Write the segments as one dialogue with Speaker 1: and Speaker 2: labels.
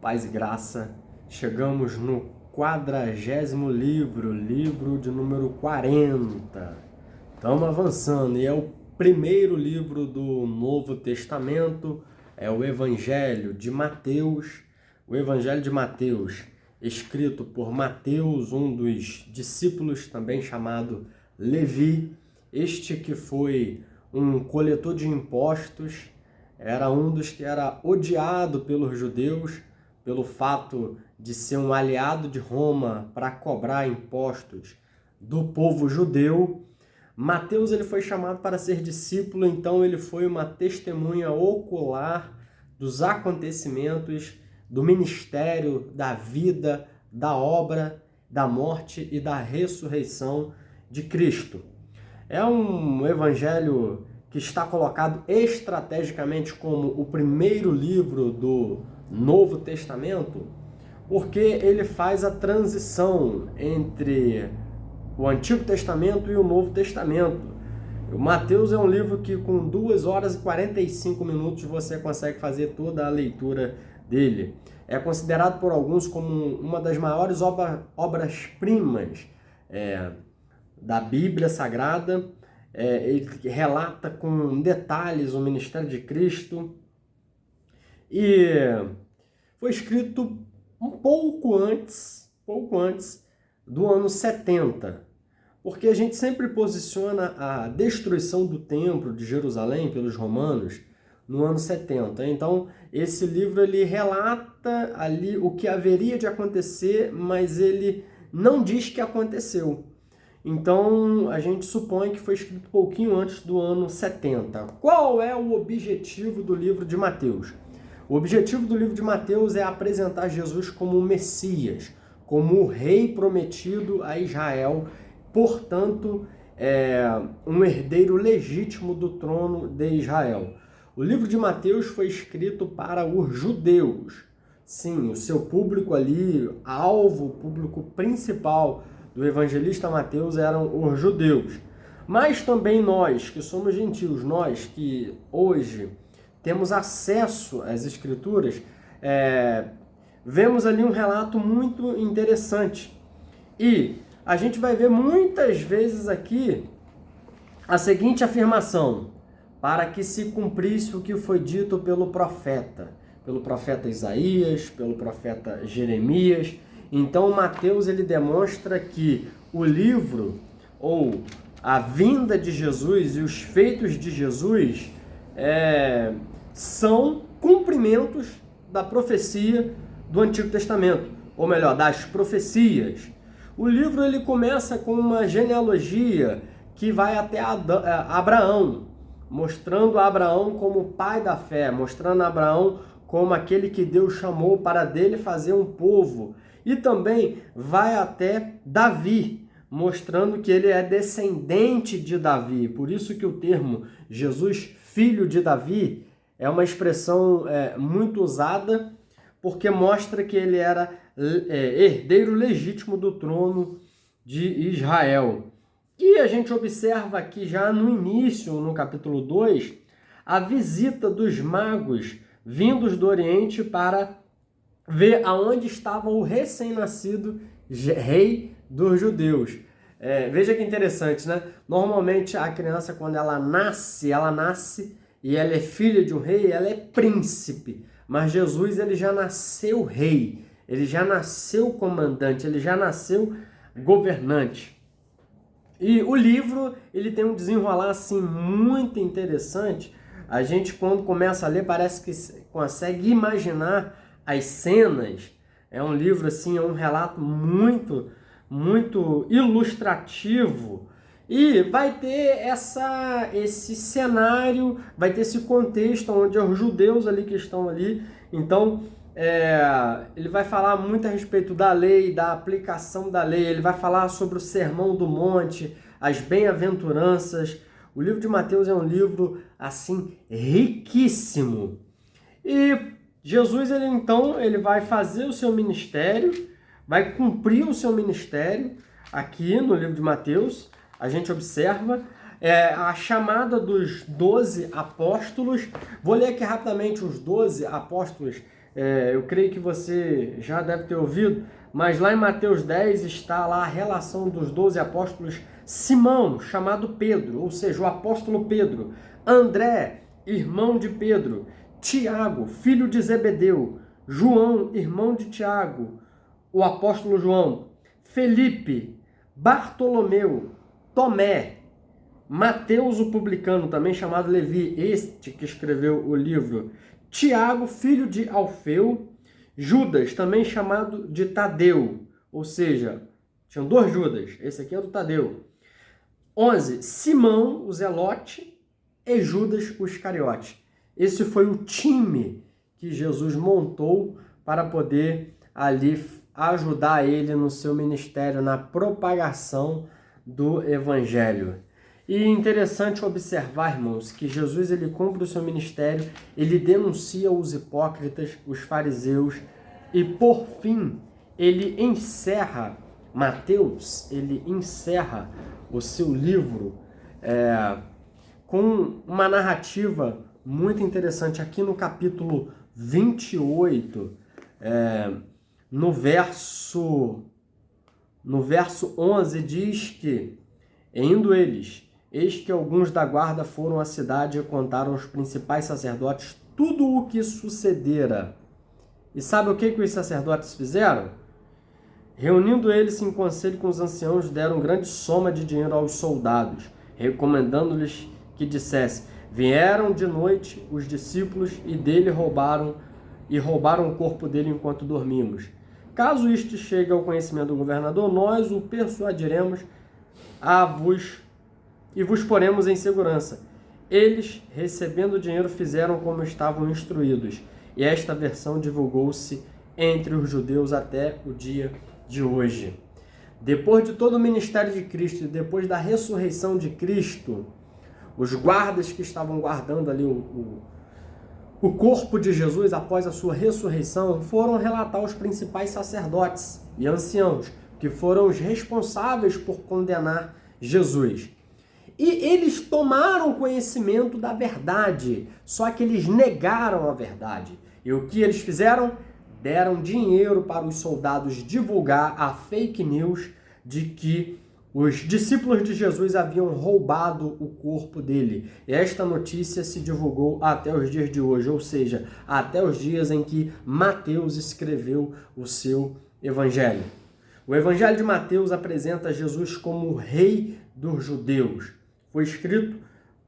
Speaker 1: Paz e graça, chegamos no 40º livro de número 40. Estamos avançando e é o primeiro livro do Novo Testamento, é o Evangelho de Mateus. O Evangelho de Mateus, escrito por Mateus, um dos discípulos, também chamado Levi, este que foi um coletor de impostos, era um dos que era odiado pelos judeus, pelo fato de ser um aliado de Roma para cobrar impostos do povo judeu. Mateus ele foi chamado para ser discípulo, então ele foi uma testemunha ocular dos acontecimentos, do ministério, da vida, da obra, da morte e da ressurreição de Cristo. É um evangelho que está colocado estrategicamente como o primeiro livro do Novo Testamento, porque ele faz a transição entre o Antigo Testamento e o Novo Testamento. O Mateus é um livro que com 2 horas e 45 minutos você consegue fazer toda a leitura dele. É considerado por alguns como uma das maiores obras-primas da Bíblia Sagrada. Ele relata com detalhes o ministério de Cristo e foi escrito um pouco antes do ano 70, porque a gente sempre posiciona a destruição do templo de Jerusalém pelos romanos no ano 70. Então, esse livro ele relata ali o que haveria de acontecer, mas ele não diz que aconteceu. Então, a gente supõe que foi escrito um pouquinho antes do ano 70. Qual é o objetivo do livro de Mateus? O objetivo do livro de Mateus é apresentar Jesus como o Messias, como o rei prometido a Israel, portanto, um herdeiro legítimo do trono de Israel. O livro de Mateus foi escrito para os judeus. Sim, o seu público ali, alvo, o público principal do evangelista Mateus eram os judeus. Mas também nós, que somos gentios, nós que hoje temos acesso às Escrituras, vemos ali um relato muito interessante. E a gente vai ver muitas vezes aqui a seguinte afirmação: para que se cumprisse o que foi dito pelo profeta Isaías, pelo profeta Jeremias. Então Mateus ele demonstra que o livro, ou a vinda de Jesus e os feitos de Jesus são cumprimentos da profecia do Antigo Testamento, ou melhor, das profecias. O livro ele começa com uma genealogia que vai até Abraão, mostrando Abraão como pai da fé, mostrando Abraão como aquele que Deus chamou para dele fazer um povo. E também vai até Davi, mostrando que ele é descendente de Davi. Por isso que o termo Jesus, filho de Davi, é uma expressão muito usada, porque mostra que ele era herdeiro legítimo do trono de Israel. E a gente observa aqui já no início, no capítulo 2, a visita dos magos vindos do Oriente para ver aonde estava o recém-nascido rei dos judeus. Veja que interessante, né? Normalmente a criança, quando ela nasce e ela é filha de um rei, ela é príncipe. Mas Jesus ele já nasceu rei, ele já nasceu comandante, ele já nasceu governante. E o livro ele tem um desenrolar assim muito interessante. A gente quando começa a ler parece que consegue imaginar as cenas. É um livro assim, é um relato muito ilustrativo. E vai ter esse cenário, vai ter esse contexto onde os judeus ali que estão ali. Então, ele vai falar muito a respeito da lei, da aplicação da lei. Ele vai falar sobre o Sermão do Monte, as bem-aventuranças. O livro de Mateus é um livro, assim, riquíssimo. E Jesus, ele vai fazer o seu ministério, vai cumprir o seu ministério aqui no livro de Mateus. A gente observa a chamada dos 12 apóstolos. Vou ler aqui rapidamente os 12 apóstolos eu creio que você já deve ter ouvido, mas lá em Mateus 10 está lá a relação dos 12 apóstolos. Simão, chamado Pedro, ou seja, o apóstolo Pedro, André, irmão de Pedro, Tiago, filho de Zebedeu, João, irmão de Tiago, o apóstolo João, Felipe, Bartolomeu, Tomé, Mateus o publicano, também chamado Levi, este que escreveu o livro, Tiago, filho de Alfeu, Judas, também chamado de Tadeu, ou seja, tinham 2 Judas, esse aqui é o do Tadeu. 11, Simão, o Zelote, e Judas, o Iscariote. Esse foi o time que Jesus montou para poder ali ajudar ele no seu ministério, na propagação do evangelho. E interessante observar, irmãos, que Jesus ele cumpre o seu ministério, ele denuncia os hipócritas, os fariseus, e por fim, ele encerra, Mateus, ele encerra o seu livro com uma narrativa muito interessante. Aqui no capítulo 28, no verso 11, diz que, indo eles, eis que alguns da guarda foram à cidade e contaram aos principais sacerdotes tudo o que sucedera. E sabe o que os sacerdotes fizeram? Reunindo eles em conselho com os anciãos, deram grande soma de dinheiro aos soldados, recomendando-lhes que dissessem: vieram de noite os discípulos e roubaram o corpo dele enquanto dormimos. Caso isto chegue ao conhecimento do governador, nós o persuadiremos e vos poremos em segurança. Eles, recebendo o dinheiro, fizeram como estavam instruídos, e esta versão divulgou-se entre os judeus até o dia de hoje. Depois de todo o ministério de Cristo e depois da ressurreição de Cristo, os guardas que estavam guardando ali o corpo de Jesus após a sua ressurreição foram relatar aos principais sacerdotes e anciãos, que foram os responsáveis por condenar Jesus. E eles tomaram conhecimento da verdade, só que eles negaram a verdade. E o que eles fizeram? Deram dinheiro para os soldados divulgar a fake news de que os discípulos de Jesus haviam roubado o corpo dele. E esta notícia se divulgou até os dias de hoje, ou seja, até os dias em que Mateus escreveu o seu evangelho. O evangelho de Mateus apresenta Jesus como o rei dos judeus. Foi escrito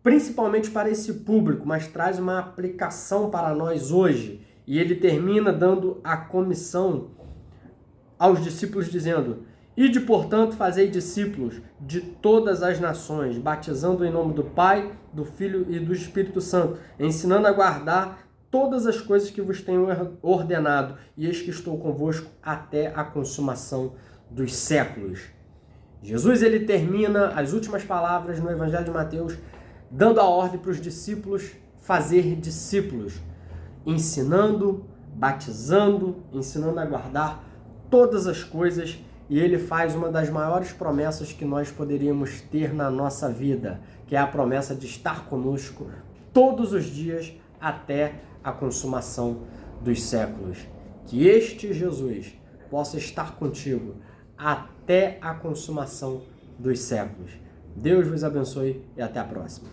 Speaker 1: principalmente para esse público, mas traz uma aplicação para nós hoje. E ele termina dando a comissão aos discípulos, dizendo: ide, portanto, fazei discípulos de todas as nações, batizando em nome do Pai, do Filho e do Espírito Santo, ensinando a guardar todas as coisas que vos tenho ordenado, e eis que estou convosco até a consumação dos séculos. Jesus ele termina as últimas palavras no Evangelho de Mateus, dando a ordem para os discípulos fazer discípulos, ensinando, batizando, ensinando a guardar todas as coisas. E ele faz uma das maiores promessas que nós poderíamos ter na nossa vida, que é a promessa de estar conosco todos os dias até a consumação dos séculos. Que este Jesus possa estar contigo até a consumação dos séculos. Deus vos abençoe e até a próxima.